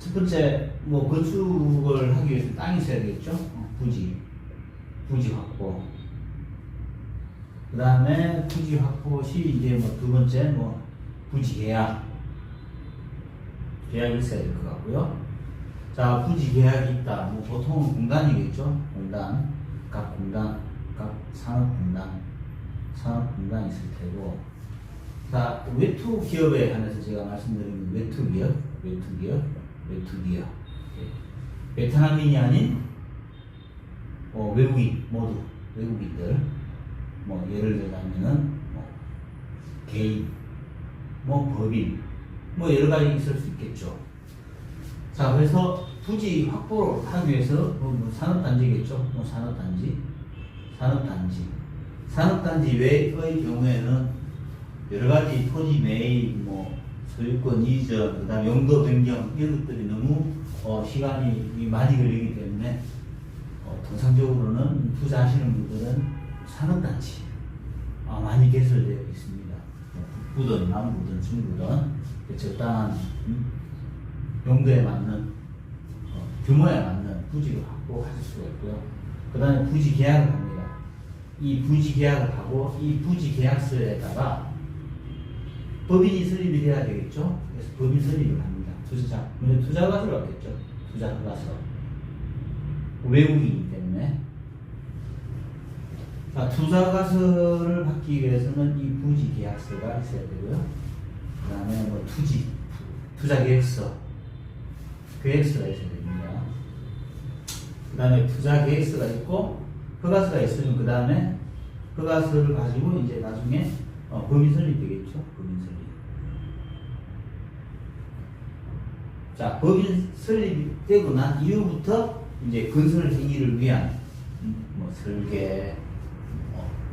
첫 번째, 뭐, 건축을 하기 위해서 땅이 있어야 되겠죠? 부지 확보. 그 다음에 부지 확보 시, 이제 뭐, 두 번째, 뭐, 부지 계약이 있어야 될 것 같고요. 자, 부지 계약이 있다. 뭐, 보통은 공단이겠죠? 각 산업공단 있을 테고. 자, 외투 기업에 관해서 제가 말씀드린 외투 기업. 베트남인이 아닌 외국인 모두 외국인들. 뭐 예를 들자면은 뭐 개인, 뭐 법인, 뭐 여러 가지 있을 수 있겠죠. 자, 그래서 부지 확보를 하기 위해서 뭐 산업단지겠죠. 뭐 산업단지 외의 경우에는 여러 가지 토지 매입, 뭐 소유권 이전, 그다음 용도 변경 이런 것들이 너무 시간이 많이 걸리기 때문에 통상적으로는 투자하시는 분들은 산업단지 많이 개설되어 있습니다. 북부든 남부든 중부든 적당한 용도에 맞는 규모에 맞는 부지를 확보하실 수가 있고요. 그 다음에 부지 계약을 합니다. 이 부지 계약을 하고 이 부지 계약서에다가 법인이 설립이 돼야 되겠죠. 그래서 법인 설립을 합니다. 먼저 투자가서를 받겠죠. 투자가서 외국인이기 때문에. 자, 투자가서를 받기 위해서는 이 부지 계약서가 있어야 되고요. 그 다음에 뭐 투자계획서가 있어야 됩니다. 그 다음에 투자계획서가 있고 허가서가 있으면 그 다음에 허가서를 가지고 이제 나중에 법인 설립 되겠죠. 법인 설립. 자, 법인 설립되고 난 이후부터 이제 건설 행위를 위한 뭐 설계,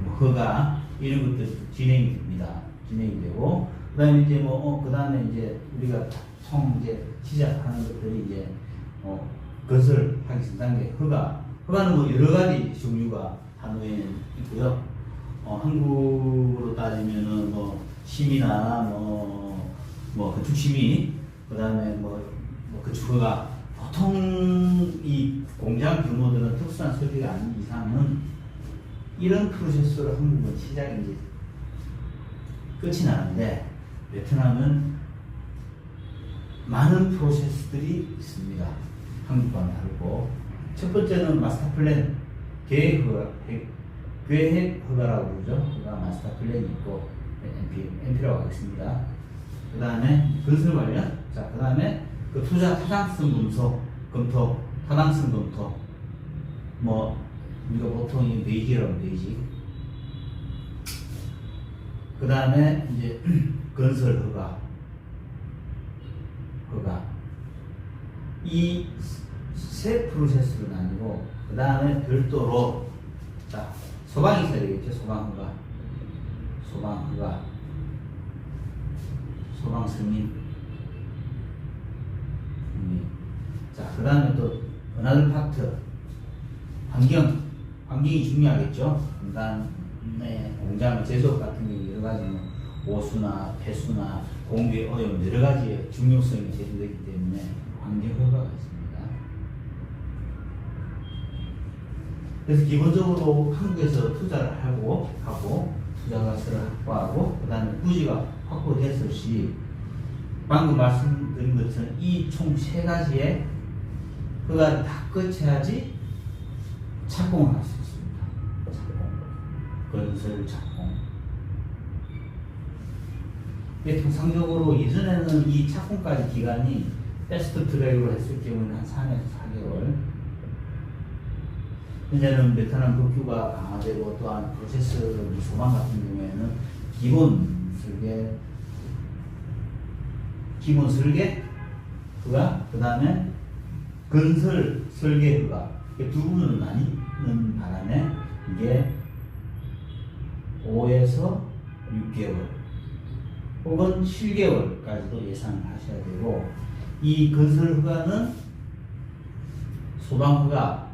뭐 허가 이런 것들이 진행이 됩니다. 진행이 되고 그다음에 이제 그다음에 이제 우리가 이제 시작하는 것들이 이제 건설하기 전 단계 허가는 뭐 여러 가지 종류가 한국에는 있고요. 한국으로 따지면은 뭐 심의나 뭐 건축 심의, 그다음에 뭐 건축 허가. 보통 이 공장 규모들은 특수한 설비가 아닌 이상은 이런 프로세스로 한국은 시작이 이제 끝이 나는데 베트남은 많은 프로세스들이 있습니다. 한국과는 다르고 첫 번째는 마스터 플랜 계획 허가라고 그러죠. 그가 마스터 플랜이 있고 MP라고 하겠습니다. 그 다음에 건설 관련, 자, 그 다음에 그 투자 타당성 검토, 타당성 검토, 뭐 우리가 보통 이 베이직이라고 베이직. 그 다음에 이제 건설 허가. 이 세 프로세스로 나뉘고 그 다음에 별도로 자, 소방이 있어야 되겠죠. 소방 허가, 소방 승인. 자, 그 다음에 또 어나더 파트 환경이 중요하겠죠. 공단의 공장 제조업 같은 경우 여러 가지 뭐 오수나 폐수나 공기의 오염 여러 가지의 중요성이 제시되기 때문에 환경 허가가 있습니다. 그래서 기본적으로 한국에서 투자를 하고 투자가서를 확보하고 그 다음에 부지가 확보됐을 시 방금 말씀드린 것처럼 이 총 세 가지의 허가를 다 거쳐야지 착공을 할 수 있습니다. 건설 착공. 통상적으로 예전에는 이 착공까지 기간이 패스트 트랙으로 했을 경우는 한 3에서 4개월. 현재는 베트남 법규가 강화되고 또한 프로세스 소방 같은 경우에는 기본 설계 허가, 그 다음에 건설 설계 허가, 두 부분으로 나뉘는 바람에 이게 5에서 6개월 혹은 7개월까지도 예상을 하셔야 되고, 이 건설 허가는 소방 허가,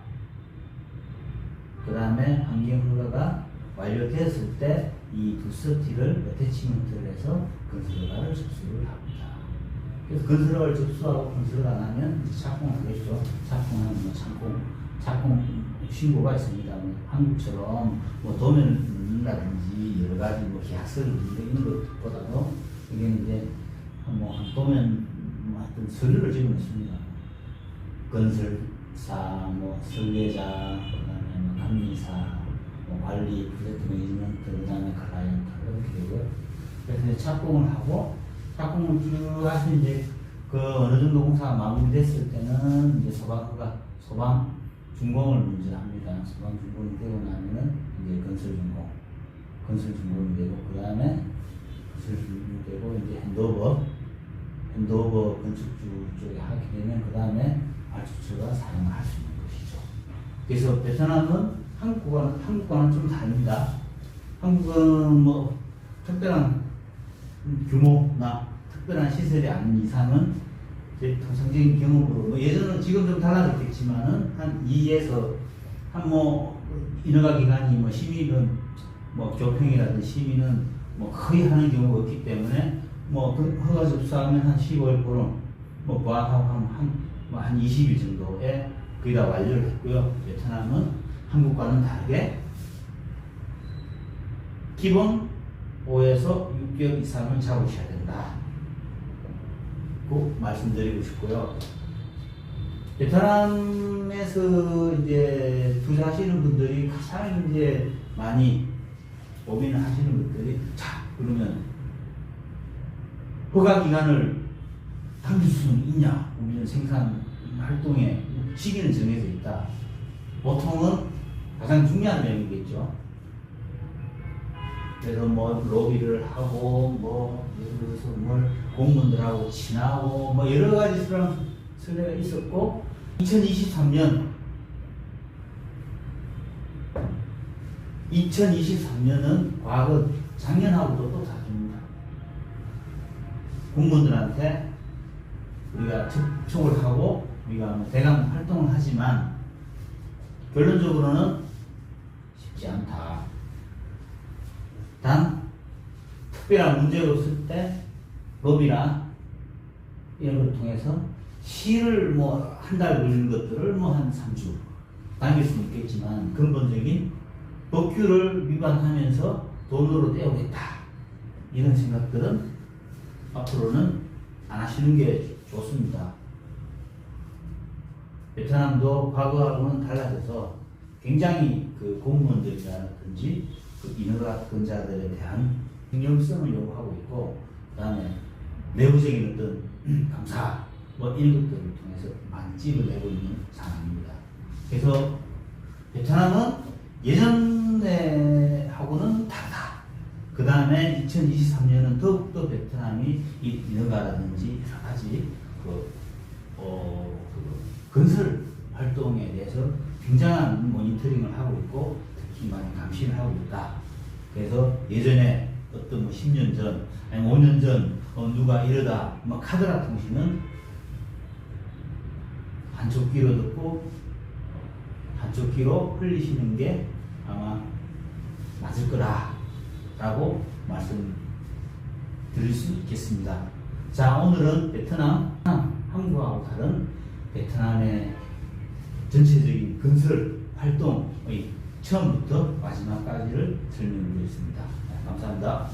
그 다음에 환경 허가가 완료되었을 때 이 두 서티를 어태치먼트를 해서 건설 허가를 접수를 합니다. 그래서 건설을 접수하고 건설을 안 하면 이제 착공을 하겠죠. 착공하면 뭐 착공 신고가 있습니다. 뭐 한국처럼 뭐 도면을 넣는다든지 여러 가지 뭐 계약서를 이런 것보다도 이게 이제 한 도면 뭐 어떤 서류를 적어놓습니다. 건설사, 뭐 설계자, 그다음에 뭐 감리사, 뭐 관리, 프로젝트 매니지먼트, 그다음에 클라이언트 이렇게 되고요. 그래서 이제 착공을 하고 착공을 쭉 하시면 이제 그 어느 정도 공사가 마무리됐을 때는 이제 소방 준공을 먼저 합니다. 소방 준공이 되고 나면은 이제 건설 준공이 되고 그 다음에 건설 준공이 되고 이제 핸드오버 건축주 쪽에 하게 되면 그 다음에 발주처가 사용을 할 수 있는 것이죠. 그래서 베트남은 한국과는 좀 다릅니다. 한국은 뭐 특별한 규모나 특별한 시설이 아닌 이상은 이제 통상적인 경험으로 뭐 예전은 지금 좀 달라졌겠지만은 한 2에서 한 뭐 인허가 기간이 뭐 시민은 뭐 교평이라든지 시민은 뭐 거의 하는 경우가 없기 때문에 뭐 허가 접수하면 한 15일 보름 뭐 보완하고 한 20일 정도에 거의 다 완료를 했고요. 베트남은 한국과는 다르게 기본 5에서 6개월 이상을 잡으셔야 된다. 꼭 말씀드리고 싶고요. 베트남에서 이제 투자하시는 분들이 가장 이제 많이 고민을 하시는 것들이 자, 그러면 허가 기간을 당길 수는 있냐? 우리는 생산 활동의 시기는 정해져 있다. 보통은 가장 중요한 내용이겠죠. 그래서 뭐 로비를 하고 뭐 예를 들어서 뭘 공무원들하고 친하고 뭐 여러 가지 설레가 있었고 2023년은 과거 작년하고도 또 다릅니다. 공무원들한테 우리가 접촉을 하고 우리가 뭐 대강 활동을 하지만 결론적으로는 쉽지 않다. 단 특별한 문제가 없을 때 로비나 이런 걸 통해서 시를 뭐 한 달 걸리는 것들을 뭐 한 3주 당길 수는 있겠지만 근본적인 법규를 위반하면서 돈으로 떼오겠다 이런 생각들은 앞으로는 안 하시는 게 좋습니다. 베트남도 과거하고는 달라져서 굉장히 그 공무원들이라든지 그 인허가권자들에 대한 신경성을 요구하고 있고, 그 다음에 내부적인 어떤 감사 뭐 이런 것들을 통해서 많이 찝을 내고 있는 상황입니다. 그래서 베트남은 예전에 하고는 다르다. 그 다음에 2023년은 더욱더 베트남이 이 인허가라든지 여러 가지 건설 활동에 대해서 굉장한 모니터링을 하고 있고 특히 많이 감시를 하고 있다. 그래서 예전에 어떤 뭐 10년 전, 아니 5년 전 누가 이러다 뭐 카드라 통신은 한쪽 귀로 듣고 한쪽 귀로 흘리시는 게 아마 맞을 거라고 말씀드릴 수 있겠습니다. 자, 오늘은 베트남, 한국하고 다른 베트남의 전체적인 건설 활동의 처음부터 마지막까지를 설명드렸습니다. 감사합니다.